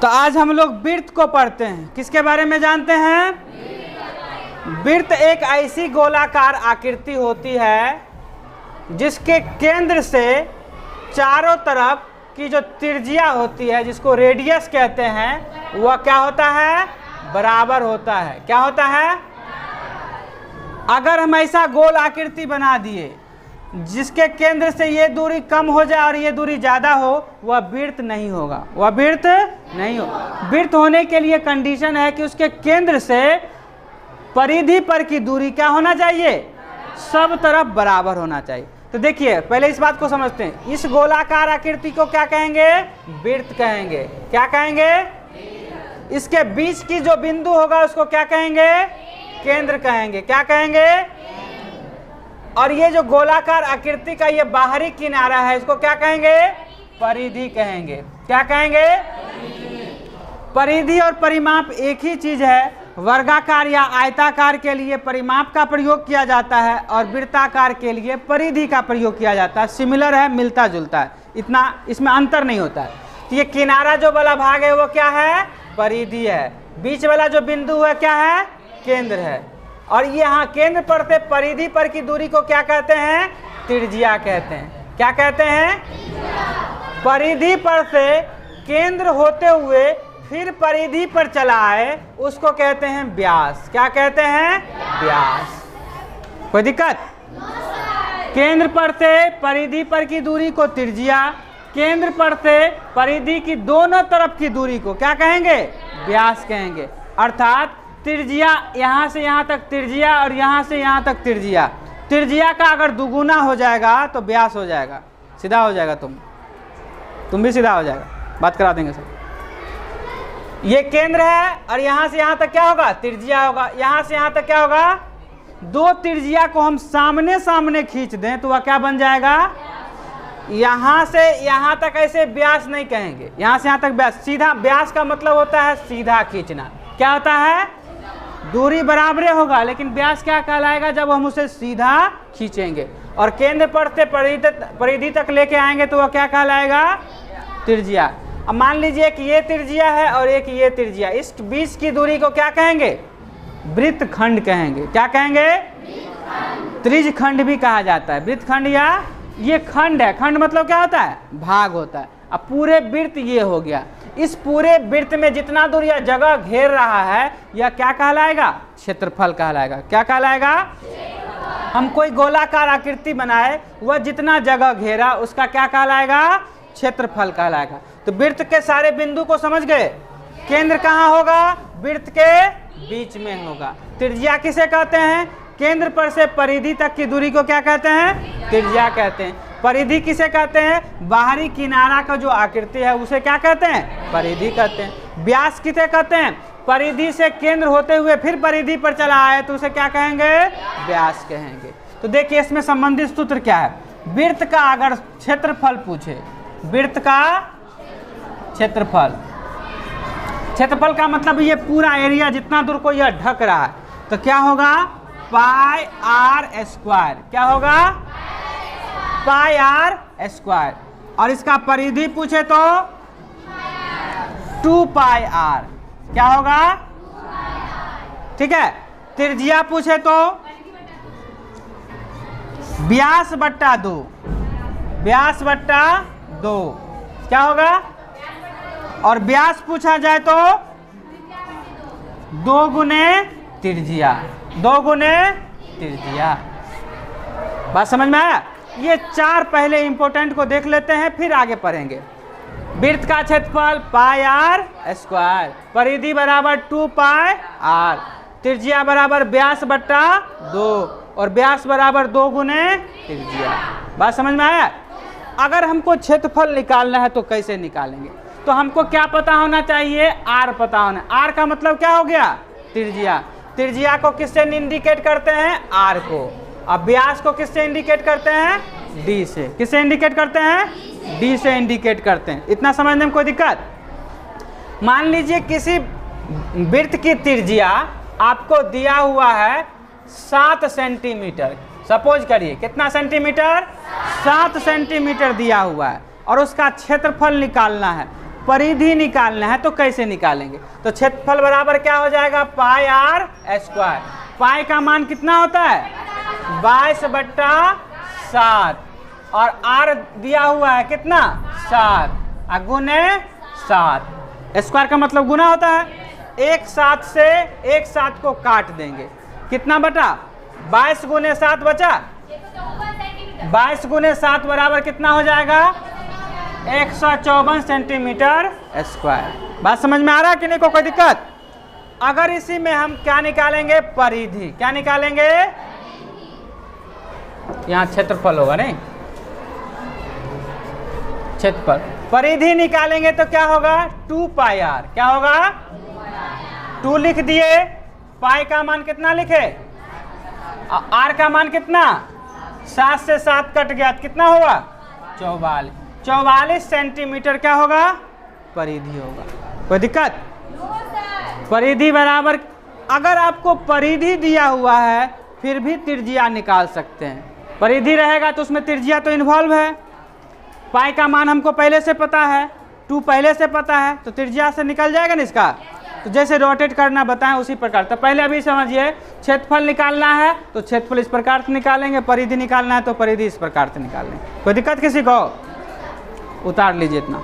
तो आज हम लोग वृत्त को पढ़ते हैं। किसके बारे में जानते हैं? वृत्त एक ऐसी गोलाकार आकृति होती है जिसके केंद्र से चारों तरफ की जो त्रिज्या होती है, जिसको रेडियस कहते हैं, वह क्या होता है? बराबर होता है। क्या होता है? अगर हम ऐसा गोल आकृति बना दिए जिसके केंद्र से ये दूरी कम हो जाए और ये दूरी ज़्यादा हो, वह वृत्त नहीं होगा। वह वृत्त नहीं हो। वृत्त होने के लिए कंडीशन है कि उसके केंद्र से परिधि पर की दूरी क्या होना चाहिए? सब तरफ बराबर होना चाहिए। तो देखिए, पहले इस बात को समझते हैं। इस गोलाकार आकृति को क्या कहेंगे? वृत्त कहेंगे। क्या कहेंगे? इसके बीच की जो बिंदु होगा उसको क्या कहेंगे? केंद्र कहेंगे। क्या कहेंगे? और ये जो गोलाकार आकृति का ये बाहरी किनारा है, इसको क्या कहेंगे? परिधि कहेंगे। क्या कहेंगे? परिधि और परिमाप एक ही चीज है। वर्गाकार या आयताकार के लिए परिमाप का प्रयोग किया जाता है और वृत्ताकार के लिए परिधि का प्रयोग किया जाता है। सिमिलर है, मिलता जुलता है, इतना इसमें अंतर नहीं होता है। तो ये किनारा जो वाला भाग है वो क्या है? परिधि है। बीच वाला जो बिंदु है क्या है? केंद्र है। और यहाँ केंद्र पर से परिधि पर की दूरी को क्या कहते हैं? त्रिज्या कहते हैं। क्या कहते हैं? परिधि पर से केंद्र होते हुए फिर परिधि पर चला आए उसको कहते हैं व्यास। क्या कहते हैं? व्यास। कोई दिक्कत? केंद्र पर से परिधि पर की दूरी को त्रिज्या, केंद्र पर से परिधि की दोनों तरफ की दूरी को क्या कहेंगे? व्यास कहेंगे। अर्थात त्रिज्या यहाँ से यहाँ तक त्रिज्या और यहाँ से यहाँ तक त्रिज्या। त्रिज्या का अगर दुगुना हो जाएगा तो व्यास हो जाएगा। सीधा हो जाएगा, तुम भी सीधा हो जाएगा। बात करा देंगे सर। ये केंद्र है और यहाँ से यहाँ तक क्या होगा? त्रिज्या होगा। यहाँ से यहाँ तक क्या होगा? दो त्रिज्या को हम सामने सामने खींच दें तो वह क्या बन जाएगा? यहाँ से यहाँ तक ऐसे व्यास नहीं कहेंगे। यहाँ से यहाँ तक व्यास, सीधा व्यास का मतलब होता है सीधा खींचना। क्या होता है? दूरी बराबर होगा, लेकिन व्यास क्या कहलाएगा? जब हम उसे सीधा खींचेंगे। और केंद्र पर से परिधि तक लेके आएंगे तो वह क्या कहलाएगा? त्रिज्या। अब मान लीजिए कि ये त्रिज्या है और एक ये त्रिज्या, इस बीच की दूरी को क्या कहेंगे? वृत्तखंड कहेंगे। क्या कहेंगे? त्रिज्यखंड भी कहा जाता है। वृत्तखंड या ये खंड है। खंड मतलब क्या होता है? भाग होता है। अब पूरे वृत्त ये हो गया। इस पूरे वृत्त में जितना दूर यह जगह घेर रहा है यह क्या कहलाएगा? क्षेत्रफल कहलाएगा। क्या कहलाएगा? हम कोई गोलाकार आकृति बनाए, वह जितना जगह घेरा उसका क्या कहलाएगा? क्षेत्रफल कहलाएगा। तो वृत्त के सारे बिंदु को समझ गए। केंद्र कहाँ होगा? वृत्त के बीच में होगा। त्रिज्या किसे कहते हैं? केंद्र पर से परिधि तक की दूरी को क्या कहते हैं? त्रिज्या कहते हैं। परिधि किसे कहते हैं? बाहरी किनारा का जो आकृति है उसे क्या कहते हैं? परिधि कहते हैं। व्यास किसे कहते हैं? परिधि से केंद्र होते हुए फिर परिधि पर चला आए तो उसे क्या कहेंगे? व्यास कहेंगे। तो देखिए इसमें संबंधित सूत्र क्या है। वृत्त का अगर क्षेत्रफल पूछे, वृत्त का क्षेत्रफल, क्षेत्रफल का मतलब ये पूरा एरिया जितना दूर को यह ढक रहा है, तो क्या होगा? पाई आर स्क्वायर। क्या होगा? पाई आर स्क्वायर। और इसका परिधि पूछे तो 2 पाई आर। क्या होगा? ठीक है। त्रिज्या पूछे तो व्यास बट्टा 2। व्यास बट्टा 2 क्या होगा? और व्यास पूछा जाए तो 2 गुने त्रिज्या। 2 गुने त्रिज्या। बात समझ में आया? ये 4 पहले इंपॉर्टेंट को देख लेते हैं, फिर आगे पढ़ेंगे। वृत्त का क्षेत्रफल पाई आर स्क्वायर, परिधि बराबर 2 पाई आर, त्रिज्या बराबर व्यास बट्टा 2 और व्यास बराबर 2 गुने त्रिज्या। बात समझ में आया? अगर हमको क्षेत्रफल निकालना है तो कैसे निकालेंगे? तो हमको क्या पता होना चाहिए? आर पता होना। आर का मतलब क्या हो गया? त्रिज्या। त्रिज्या को किससे इंडिकेट करते हैं? आर को। अब व्यास को किससे इंडिकेट करते हैं? डी से। किससे इंडिकेट करते हैं? डी से इंडिकेट करते हैं। इतना समझने में कोई दिक्कत? मान लीजिए किसी वृत्त की त्रिज्या आपको दिया हुआ है 7 सेंटीमीटर। सपोज करिए कितना सेंटीमीटर? 7 सेंटीमीटर दिया हुआ है और उसका क्षेत्रफल निकालना है। परिधि निकालना है तो कैसे निकालेंगे? तो क्षेत्रफल बराबर क्या हो जाएगा? पाई आर स्क्वायर। पाई का मान कितना होता है? 22/7 और आर दिया हुआ है कितना? 7 गुने 7। स्क्वायर का मतलब गुना होता है। एक 7 से एक 7 को काट देंगे, कितना बटा? 22 गुने 7 बचा। 22 गुने 7 बराबर कितना हो जाएगा? 154 सेंटीमीटर स्क्वायर। बात समझ में आ रहा है कि नहीं? कोई दिक्कत? अगर इसी में हम क्या निकालेंगे? परिधि। क्या निकालेंगे? यहाँ क्षेत्रफल होगा नहीं, क्षेत्रफल। परिधि निकालेंगे तो क्या होगा? 2 पाई आर। क्या होगा? 2 लिख दिए। पाई का मान कितना लिखे? आर का मान कितना? 7 से 7 कट गया, कितना होगा? 44। 44 सेंटीमीटर क्या होगा? परिधि होगा। कोई दिक्कत? परिधि बराबर, अगर आपको परिधि दिया हुआ है फिर भी त्रिज्या निकाल सकते हैं। परिधि रहेगा तो उसमें त्रिज्या तो इन्वॉल्व है। पाई का मान हमको पहले से पता है, 2 पहले से पता है, तो त्रिज्या से निकल जाएगा ना इसका। तो जैसे रोटेट करना बताएं उसी प्रकार। तो पहले अभी समझिए, क्षेत्रफल निकालना है तो क्षेत्रफल इस प्रकार से निकालेंगे, परिधि निकालना है तो परिधि इस प्रकार से निकालेंगे। कोई दिक्कत किसी को? उतार लीजिए इतना।